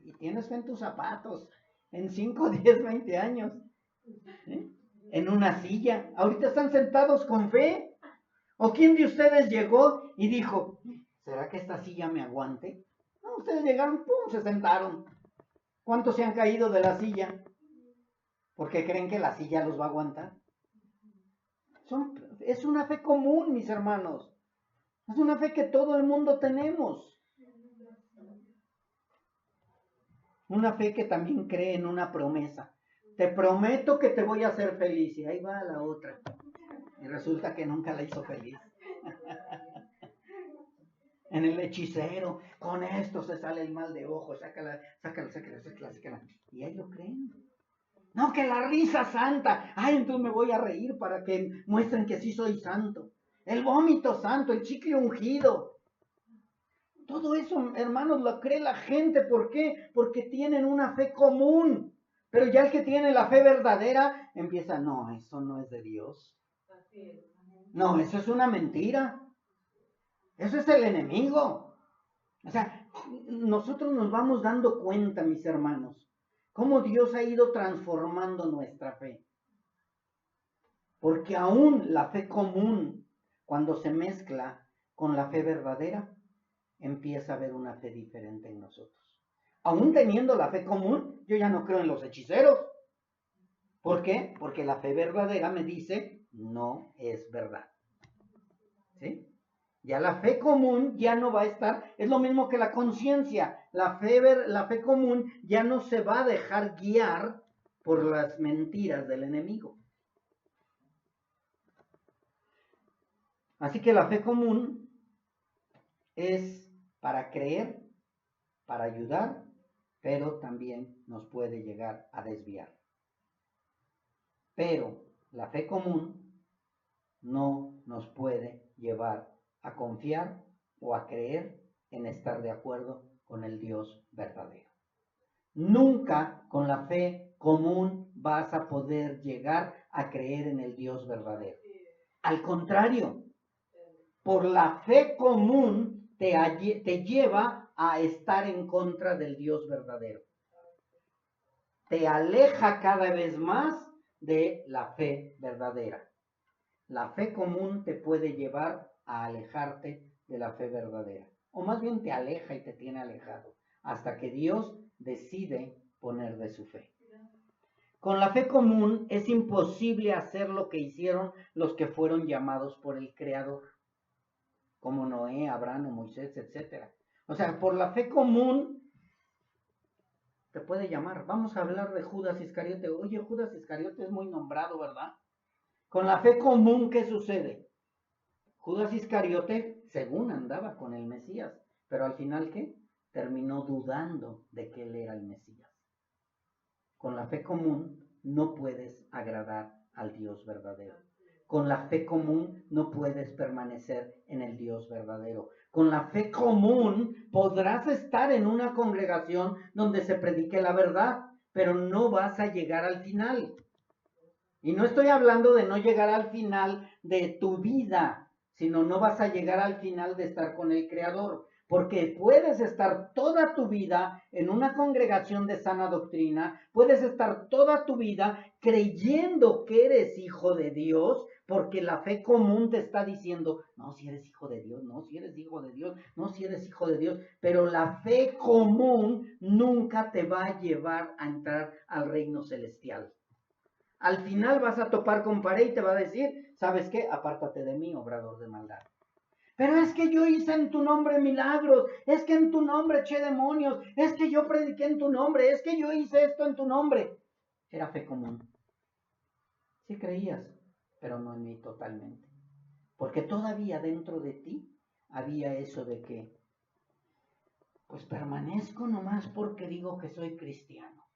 Y tienes fe en tus zapatos, en 5, 10, 20 años. ¿Eh? En una silla. Ahorita están sentados con fe. ¿O quién de ustedes llegó y dijo, ¿será que esta silla me aguante? No, ustedes llegaron, pum, se sentaron. ¿Cuántos se han caído de la silla? Porque creen que la silla los va a aguantar. Es una fe común, mis hermanos. Es una fe que todo el mundo tenemos. Una fe que también cree en una promesa. Te prometo que te voy a hacer feliz. Y ahí va la otra. Y resulta que nunca la hizo feliz. En el hechicero, con esto se sale el mal de ojo, sácala. Y ahí lo creen. No, que la risa santa. Ay, entonces me voy a reír para que muestren que sí soy santo. El vómito santo, el chicle ungido. Todo eso, hermanos, lo cree la gente. ¿Por qué? Porque tienen una fe común. Pero ya el que tiene la fe verdadera, empieza, no, eso no es de Dios. No, eso es una mentira. Eso es el enemigo. O sea, nosotros nos vamos dando cuenta, mis hermanos, cómo Dios ha ido transformando nuestra fe. Porque aún la fe común, cuando se mezcla con la fe verdadera, empieza a haber una fe diferente en nosotros. Aún teniendo la fe común, yo ya no creo en los hechiceros. ¿Por qué? Porque la fe verdadera me dice, no es verdad. ¿Sí? Ya la fe común ya no va a estar, es lo mismo que la conciencia. La fe común ya no se va a dejar guiar por las mentiras del enemigo. Así que la fe común es para creer, para ayudar, pero también nos puede llegar a desviar. Pero la fe común no nos puede llevar a confiar o a creer en estar de acuerdo con el Dios verdadero. Nunca con la fe común vas a poder llegar a creer en el Dios verdadero. Al contrario, por la fe común te lleva a estar en contra del Dios verdadero. Te aleja cada vez más de la fe verdadera. La fe común te puede llevar a alejarte de la fe verdadera. O más bien te aleja y te tiene alejado hasta que Dios decide poner de su fe. Con la fe común es imposible hacer lo que hicieron los que fueron llamados por el Creador, como Noé, Abraham, Moisés, etc. O sea, por la fe común te puede llamar. Vamos a hablar de Judas Iscariote. Oye, Judas Iscariote es muy nombrado, ¿verdad? Con la fe común, ¿qué sucede? Judas Iscariote, según andaba con el Mesías, pero al final, ¿qué? Terminó dudando de que él era el Mesías. Con la fe común no puedes agradar al Dios verdadero. Con la fe común no puedes permanecer en el Dios verdadero. Con la fe común podrás estar en una congregación donde se predique la verdad, pero no vas a llegar al final. Y no estoy hablando de no llegar al final de tu vida, sino no vas a llegar al final de estar con el Creador. Porque puedes estar toda tu vida en una congregación de sana doctrina, puedes estar toda tu vida creyendo que eres hijo de Dios, porque la fe común te está diciendo, no, si eres hijo de Dios, no, si eres hijo de Dios, no, si eres hijo de Dios, pero la fe común nunca te va a llevar a entrar al reino celestial. Al final vas a topar con pared y te va a decir, ¿sabes qué? Apártate de mí, obrador de maldad. Pero es que yo hice en tu nombre milagros, es que en tu nombre eché demonios, es que yo prediqué en tu nombre, es que yo hice esto en tu nombre. Era fe común. Sí creías, pero no en mí totalmente. Porque todavía dentro de ti había eso de que, pues permanezco nomás porque digo que soy cristiano.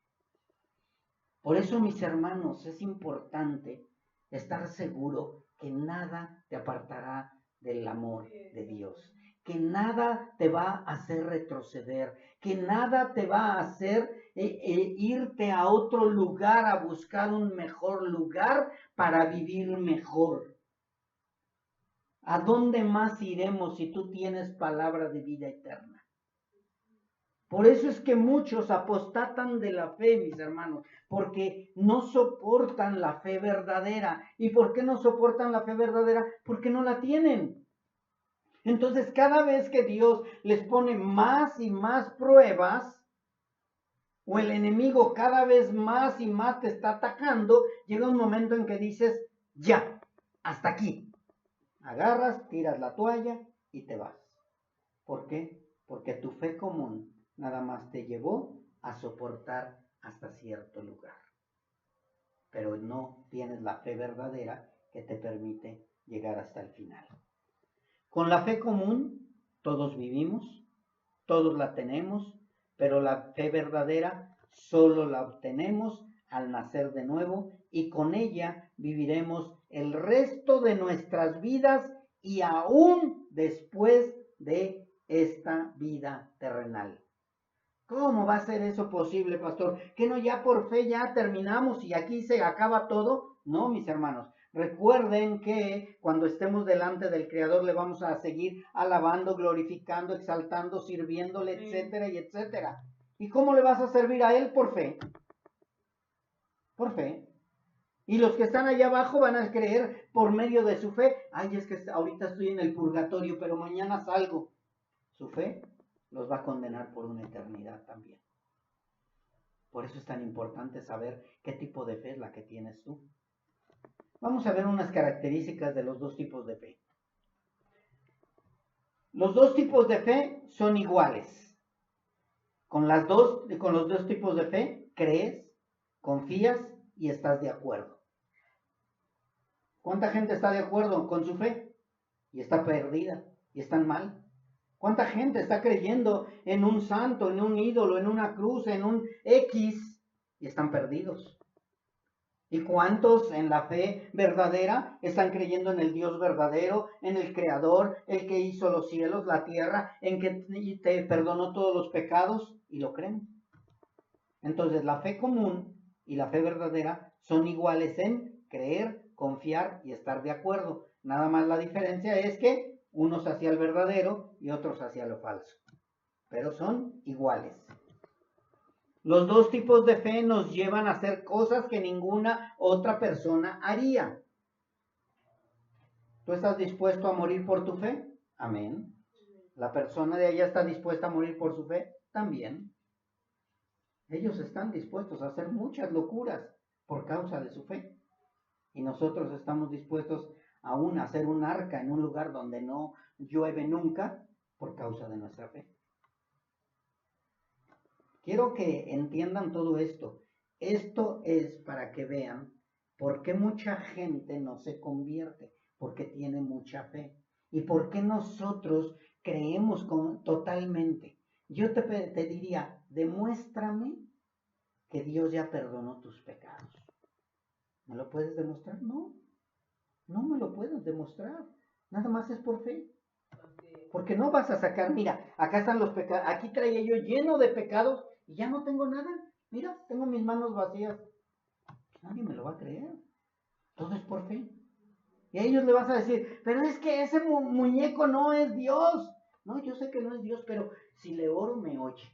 Por eso, mis hermanos, es importante estar seguro que nada te apartará del amor de Dios, que nada te va a hacer retroceder, que nada te va a hacer irte a otro lugar a buscar un mejor lugar para vivir mejor. ¿A dónde más iremos si tú tienes palabra de vida eterna? Por eso es que muchos apostatan de la fe, mis hermanos, porque no soportan la fe verdadera. ¿Y por qué no soportan la fe verdadera? Porque no la tienen. Entonces, cada vez que Dios les pone más y más pruebas, o el enemigo cada vez más y más te está atacando, llega un momento en que dices, ya, hasta aquí. Agarras, tiras la toalla y te vas. ¿Por qué? Porque tu fe común nada más te llevó a soportar hasta cierto lugar. Pero no tienes la fe verdadera que te permite llegar hasta el final. Con la fe común todos vivimos, todos la tenemos, pero la fe verdadera solo la obtenemos al nacer de nuevo y con ella viviremos el resto de nuestras vidas y aún después de esta vida terrenal. ¿Cómo va a ser eso posible, pastor? ¿Que no ya por fe ya terminamos y aquí se acaba todo? No, mis hermanos. Recuerden que cuando estemos delante del Creador le vamos a seguir alabando, glorificando, exaltando, sirviéndole, etcétera y etcétera. ¿Y cómo le vas a servir a Él? Por fe. Por fe. Y los que están allá abajo van a creer por medio de su fe. Ay, es que ahorita estoy en el purgatorio, pero mañana salgo. Su fe los va a condenar por una eternidad también. Por eso es tan importante saber qué tipo de fe es la que tienes tú. Vamos a ver unas características de los dos tipos de fe. Los dos tipos de fe son iguales. Con los dos tipos de fe crees, confías y estás de acuerdo. ¿Cuánta gente está de acuerdo con su fe y está perdida y están mal? ¿Cuánta gente está creyendo en un santo, en un ídolo, en una cruz, en un X y están perdidos? ¿Y cuántos en la fe verdadera están creyendo en el Dios verdadero, en el Creador, el que hizo los cielos, la tierra, en que te perdonó todos los pecados y lo creen? Entonces la fe común y la fe verdadera son iguales en creer, confiar y estar de acuerdo. Nada más la diferencia es que unos hacia el verdadero y otros hacia lo falso. Pero son iguales. Los dos tipos de fe nos llevan a hacer cosas que ninguna otra persona haría. ¿Tú estás dispuesto a morir por tu fe? Amén. ¿La persona de allá está dispuesta a morir por su fe? También. Ellos están dispuestos a hacer muchas locuras por causa de su fe. Y nosotros estamos dispuestos aún a hacer un arca en un lugar donde no llueve nunca por causa de nuestra fe. Quiero que entiendan todo esto. Esto es para que vean por qué mucha gente no se convierte, porque tiene mucha fe. Y por qué nosotros creemos totalmente. Yo te diría, demuéstrame que Dios ya perdonó tus pecados. ¿Me lo puedes demostrar? No, no me lo puedes demostrar. Nada más es por fe. Porque no vas a sacar, mira, acá están los pecados, aquí traía yo lleno de pecados y ya no tengo nada. Mira, tengo mis manos vacías. Nadie me lo va a creer. Todo es por fe. Y a ellos le vas a decir, pero es que ese muñeco no es Dios. No, yo sé que no es Dios, pero si le oro me oye.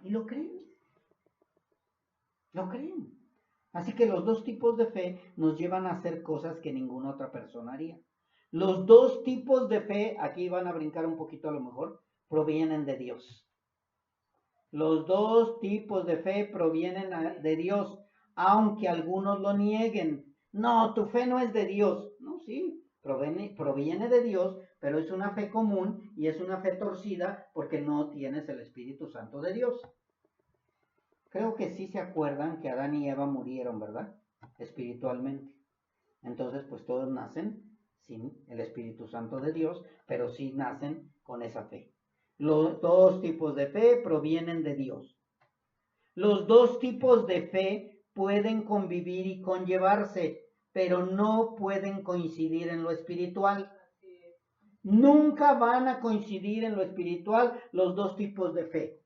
Y lo creen. Lo creen. Así que los dos tipos de fe nos llevan a hacer cosas que ninguna otra persona haría. Los dos tipos de fe, aquí van a brincar un poquito a lo mejor, provienen de Dios. Los dos tipos de fe provienen de Dios, aunque algunos lo nieguen. No, tu fe no es de Dios. No, sí, proviene de Dios, pero es una fe común y es una fe torcida porque no tienes el Espíritu Santo de Dios. Creo que sí se acuerdan que Adán y Eva murieron, ¿verdad? Espiritualmente. Entonces, pues todos nacen sin el Espíritu Santo de Dios, pero sí nacen con esa fe. Los dos tipos de fe provienen de Dios. Los dos tipos de fe pueden convivir y conllevarse, pero no pueden coincidir en lo espiritual. Nunca van a coincidir en lo espiritual los dos tipos de fe.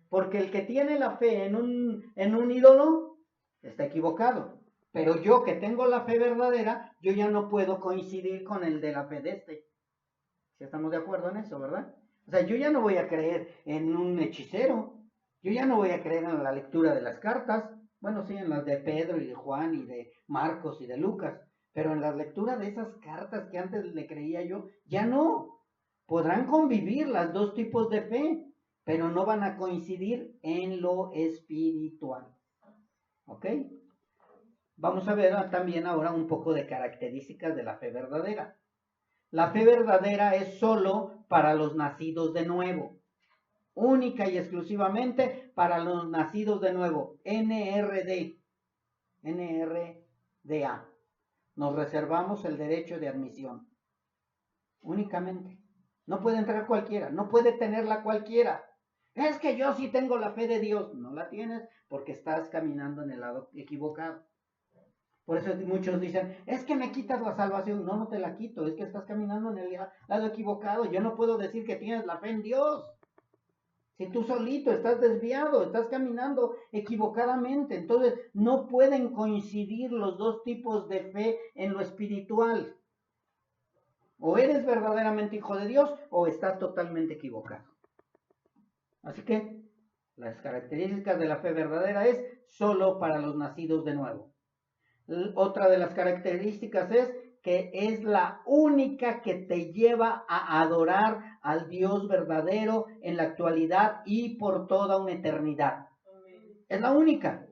Porque el que tiene la fe en un ídolo está equivocado. Pero yo que tengo la fe verdadera, yo ya no puedo coincidir con el de la fe de este. ¿Sí estamos de acuerdo en eso, verdad? O sea, yo ya no voy a creer en un hechicero. Yo ya no voy a creer en la lectura de las cartas. Bueno, sí, en las de Pedro y de Juan y de Marcos y de Lucas. Pero en la lectura de esas cartas que antes le creía yo, ya no. Podrán convivir los dos tipos de fe, pero no van a coincidir en lo espiritual. ¿Ok? Vamos a ver también ahora un poco de características de la fe verdadera. La fe verdadera es solo para los nacidos de nuevo. Única y exclusivamente para los nacidos de nuevo. NRDA. Nos reservamos el derecho de admisión. Únicamente. No puede entrar cualquiera. No puede tenerla cualquiera. Es que yo sí tengo la fe de Dios. No la tienes porque estás caminando en el lado equivocado. Por eso muchos dicen, es que me quitas la salvación. No, no te la quito, es que estás caminando en el lado equivocado. Yo no puedo decir que tienes la fe en Dios. Si tú solito estás desviado, estás caminando equivocadamente. Entonces no pueden coincidir los dos tipos de fe en lo espiritual. O eres verdaderamente hijo de Dios o estás totalmente equivocado. Así que las características de la fe verdadera es solo para los nacidos de nuevo. Otra de las características es que es la única que te lleva a adorar al Dios verdadero en la actualidad y por toda una eternidad. Es la única.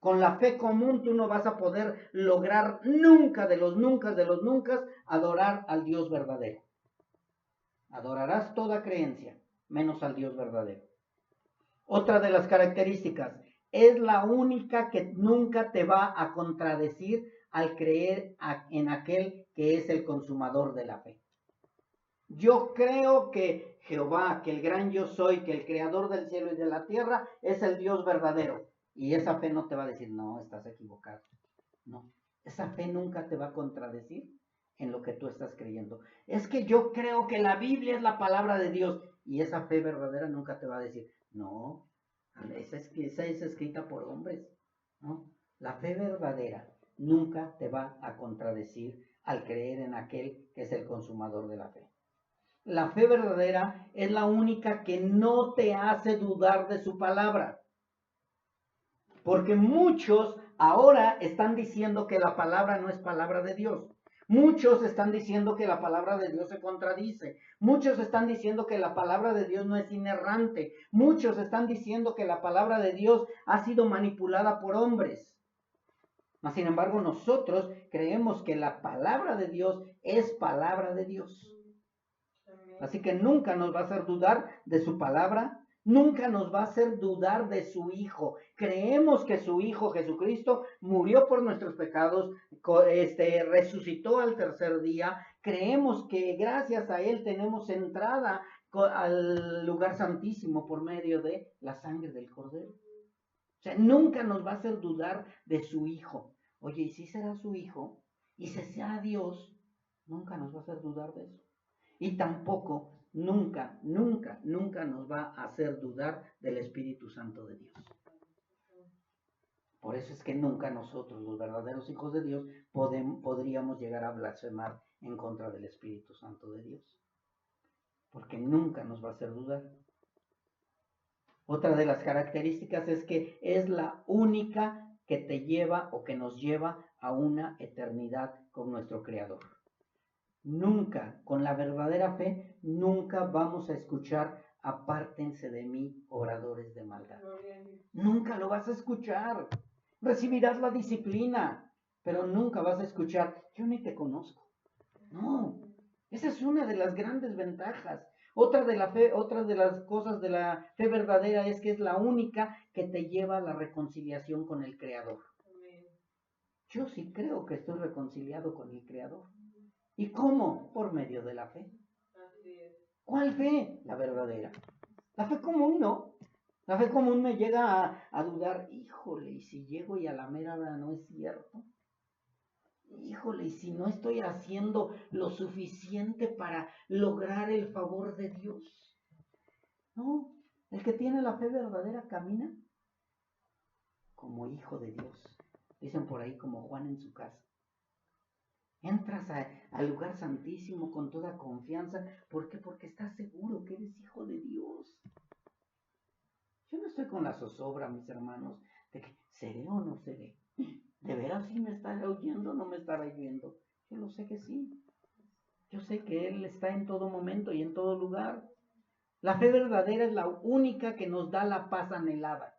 Con la fe común tú no vas a poder lograr nunca de los nunca adorar al Dios verdadero. Adorarás toda creencia, menos al Dios verdadero. Otra de las características, es la única que nunca te va a contradecir al creer en aquel que es el consumador de la fe. Yo creo que Jehová, que el gran yo soy, que el creador del cielo y de la tierra es el Dios verdadero. Y esa fe no te va a decir, no, estás equivocado. No, esa fe nunca te va a contradecir en lo que tú estás creyendo. Es que yo creo que la Biblia es la palabra de Dios. Y esa fe verdadera nunca te va a decir, no, esa es escrita por hombres, ¿no? La fe verdadera nunca te va a contradecir al creer en aquel que es el consumador de la fe. La fe verdadera es la única que no te hace dudar de su palabra. Porque muchos ahora están diciendo que la palabra no es palabra de Dios. Muchos están diciendo que la palabra de Dios se contradice. Muchos están diciendo que la palabra de Dios no es inerrante. Muchos están diciendo que la palabra de Dios ha sido manipulada por hombres. Mas, sin embargo, nosotros creemos que la palabra de Dios es palabra de Dios. Así que nunca nos va a hacer dudar de su palabra. Nunca nos va a hacer dudar de su Hijo. Creemos que su Hijo Jesucristo murió por nuestros pecados, resucitó al tercer día. Creemos que gracias a Él tenemos entrada al lugar santísimo por medio de la sangre del Cordero. O sea, nunca nos va a hacer dudar de su Hijo. Oye, ¿y si será su Hijo? ¿Y si será Dios? Nunca nos va a hacer dudar de eso. Y tampoco, nunca nos va a hacer dudar del Espíritu Santo de Dios. Por eso es que nunca nosotros, los verdaderos hijos de Dios, podríamos llegar a blasfemar en contra del Espíritu Santo de Dios. Porque nunca nos va a hacer dudar. Otra de las características es que es la única que te lleva o que nos lleva a una eternidad con nuestro Creador. Nunca, con la verdadera fe, nunca vamos a escuchar, apártense de mí, obradores de maldad. Nunca lo vas a escuchar. Recibirás la disciplina, pero nunca vas a escuchar, yo ni te conozco. No, esa es una de las grandes ventajas. Otra de las cosas de la fe verdadera es que es la única que te lleva a la reconciliación con el Creador. Yo sí creo que estoy reconciliado con el Creador. ¿Y cómo? Por medio de la fe. ¿Cuál fe? La verdadera. La fe común, ¿no? La fe común me llega a dudar, híjole, y si llego y a la mera hora no es cierto. Híjole, y si no estoy haciendo lo suficiente para lograr el favor de Dios. No, el que tiene la fe verdadera camina como hijo de Dios. Dicen por ahí como Juan en su casa. Entras al lugar santísimo con toda confianza. ¿Por qué? Porque estás seguro que eres hijo de Dios. Yo no estoy con la zozobra, mis hermanos, de que seré o no seré. ¿De veras sí me estará oyendo o no me estará oyendo? Yo lo sé que sí. Yo sé que Él está en todo momento y en todo lugar. La fe verdadera es la única que nos da la paz anhelada.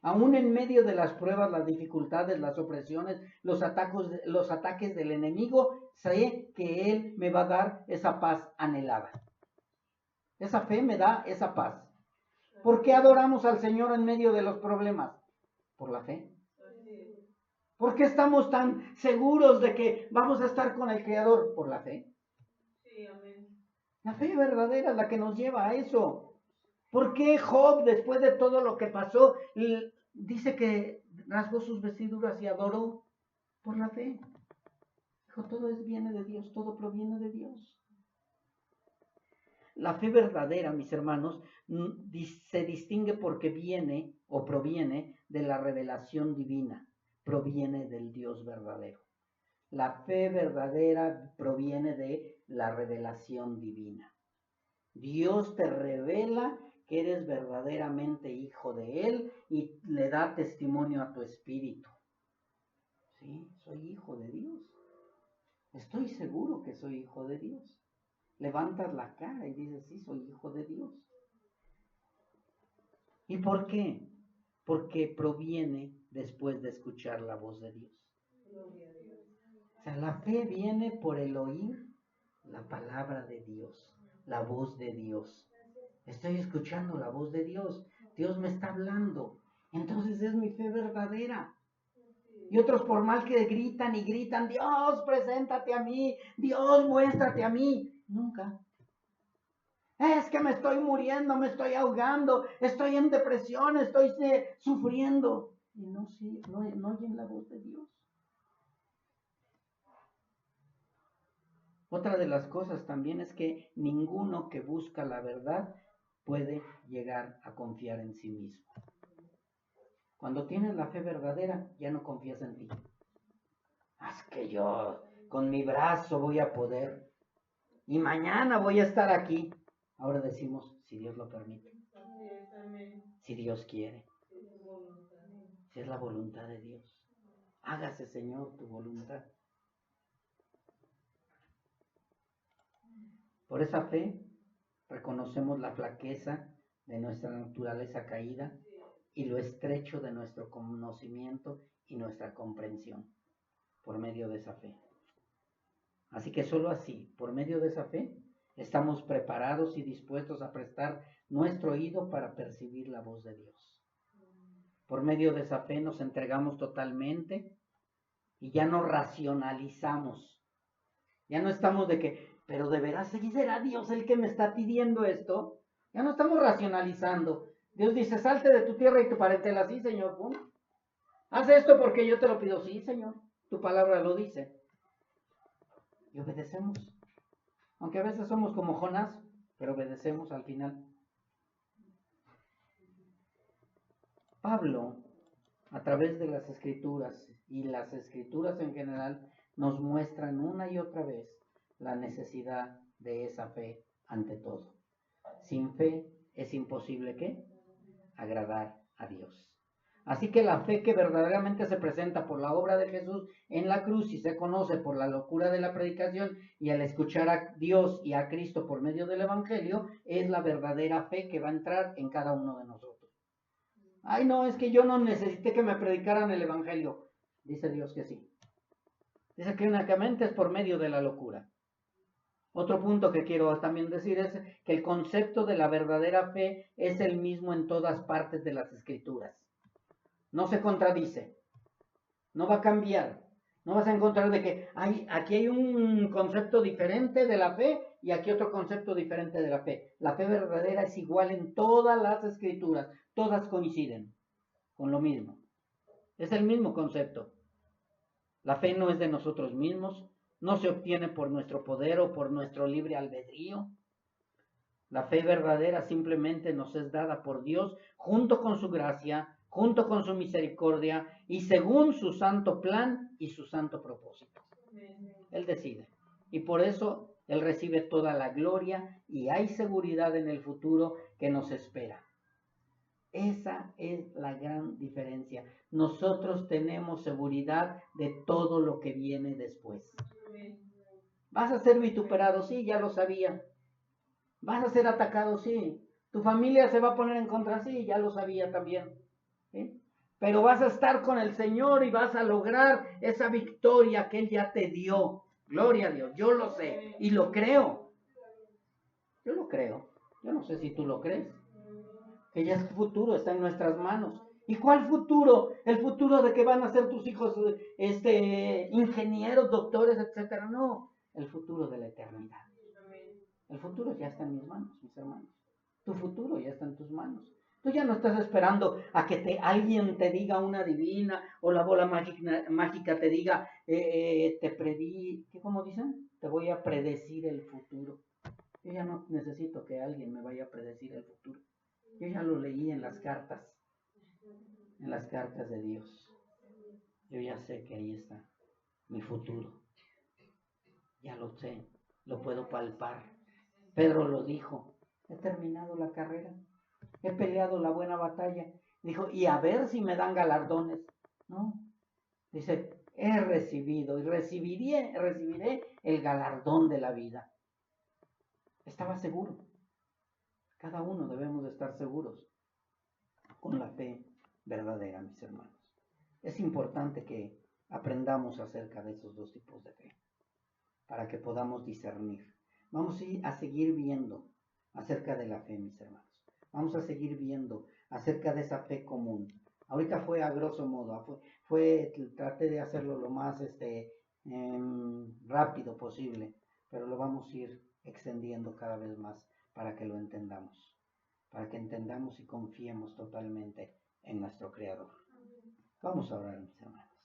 Aún en medio de las pruebas, las dificultades, las opresiones, los ataques del enemigo, sé que Él me va a dar esa paz anhelada. Esa fe me da esa paz. ¿Por qué adoramos al Señor en medio de los problemas? Por la fe. ¿Por qué estamos tan seguros de que vamos a estar con el Creador? Por la fe. Sí, amén. La fe verdadera es la que nos lleva a eso. ¿Por qué Job, después de todo lo que pasó, dice que rasgó sus vestiduras y adoró? Por la fe. Dijo, todo viene de Dios, todo proviene de Dios. La fe verdadera, mis hermanos, se distingue porque viene o proviene de la revelación divina, proviene del Dios verdadero. La fe verdadera proviene de la revelación divina. Dios te revela que eres verdaderamente hijo de Él y le da testimonio a tu espíritu. Sí, soy hijo de Dios. Estoy seguro que soy hijo de Dios. Levantas la cara y dices, sí, soy hijo de Dios. ¿Y por qué? Porque proviene después de escuchar la voz de Dios. O sea, la fe viene por el oír la palabra de Dios, la voz de Dios. Estoy escuchando la voz de Dios. Dios me está hablando. Entonces es mi fe verdadera. Y otros por mal que gritan y gritan, Dios, preséntate a mí, Dios, muéstrate a mí. Nunca. Es que me estoy muriendo, me estoy ahogando, estoy en depresión, estoy sufriendo. Y no oyen la voz de Dios. Otra de las cosas también es que ninguno que busca la verdad puede llegar a confiar en sí mismo. Cuando tienes la fe verdadera, ya no confías en ti. Es que yo con mi brazo voy a poder y mañana voy a estar aquí. Ahora decimos, si Dios lo permite, si Dios quiere, si es la voluntad de Dios. Hágase, Señor, tu voluntad. Por esa fe reconocemos la flaqueza de nuestra naturaleza caída y lo estrecho de nuestro conocimiento y nuestra comprensión por medio de esa fe. Así que solo así, por medio de esa fe, estamos preparados y dispuestos a prestar nuestro oído para percibir la voz de Dios. Por medio de esa fe nos entregamos totalmente y ya no racionalizamos. Ya no estamos de que, pero de veras, ¿sí será Dios el que me está pidiendo esto? Ya no estamos racionalizando. Dios dice, salte de tu tierra y tu parentela. Sí, Señor, pum. Haz esto porque yo te lo pido. Sí, Señor, tu palabra lo dice. Y obedecemos. Aunque a veces somos como Jonás, pero obedecemos al final. Pablo, a través de las escrituras y las escrituras en general, nos muestran una y otra vez la necesidad de esa fe ante todo. Sin fe es imposible ¿qué? Agradar a Dios. Así que la fe que verdaderamente se presenta por la obra de Jesús en la cruz y se conoce por la locura de la predicación y al escuchar a Dios y a Cristo por medio del Evangelio, es la verdadera fe que va a entrar en cada uno de nosotros. Ay, no, es que yo no necesité que me predicaran el Evangelio. Dice Dios que sí. Dice que únicamente es por medio de la locura. Otro punto que quiero también decir es que el concepto de la verdadera fe es el mismo en todas partes de las Escrituras. No se contradice, no va a cambiar. No vas a encontrar de que aquí hay un concepto diferente de la fe y aquí otro concepto diferente de la fe. La fe verdadera es igual en todas las escrituras, todas coinciden con lo mismo. Es el mismo concepto. La fe no es de nosotros mismos, no se obtiene por nuestro poder o por nuestro libre albedrío. La fe verdadera simplemente nos es dada por Dios junto con su gracia, junto con su misericordia y según su santo plan y su santo propósito. Él decide. Y por eso Él recibe toda la gloria y hay seguridad en el futuro que nos espera. Esa es la gran diferencia. Nosotros tenemos seguridad de todo lo que viene después. ¿Vas a ser vituperado? Sí, ya lo sabía. ¿Vas a ser atacado? Sí. ¿Tu familia se va a poner en contra? Sí, ya lo sabía también. ¿Sí? Pero vas a estar con el Señor y vas a lograr esa victoria que Él ya te dio. Gloria a Dios, yo lo sé y lo creo. Yo lo creo. Yo no sé si tú lo crees. Que ya es futuro, está en nuestras manos. ¿Y cuál futuro? El futuro de que van a ser tus hijos ingenieros, doctores, etcétera. No, el futuro de la eternidad. El futuro ya está en mis manos, mis hermanos. Tu futuro ya está en tus manos. Tú ya no estás esperando a que alguien te diga una divina o la bola mágica te diga, ¿cómo dicen? Te voy a predecir el futuro. Yo ya no necesito que alguien me vaya a predecir el futuro. Yo ya lo leí en las cartas de Dios. Yo ya sé que ahí está mi futuro. Ya lo sé, lo puedo palpar. Pedro lo dijo, he terminado la carrera, he peleado la buena batalla. Dijo, y a ver si me dan galardones. No, dice, he recibido y recibiré el galardón de la vida. Estaba seguro. Cada uno debemos de estar seguros con la fe verdadera, mis hermanos. Es importante que aprendamos acerca de esos dos tipos de fe, para que podamos discernir. Vamos a seguir viendo acerca de la fe, mis hermanos. Vamos a seguir viendo acerca de esa fe común. Ahorita fue a grosso modo, traté de hacerlo lo más rápido posible, pero lo vamos a ir extendiendo cada vez más para que lo entendamos, para que entendamos y confiemos totalmente en nuestro Creador. Vamos a orar, mis hermanos.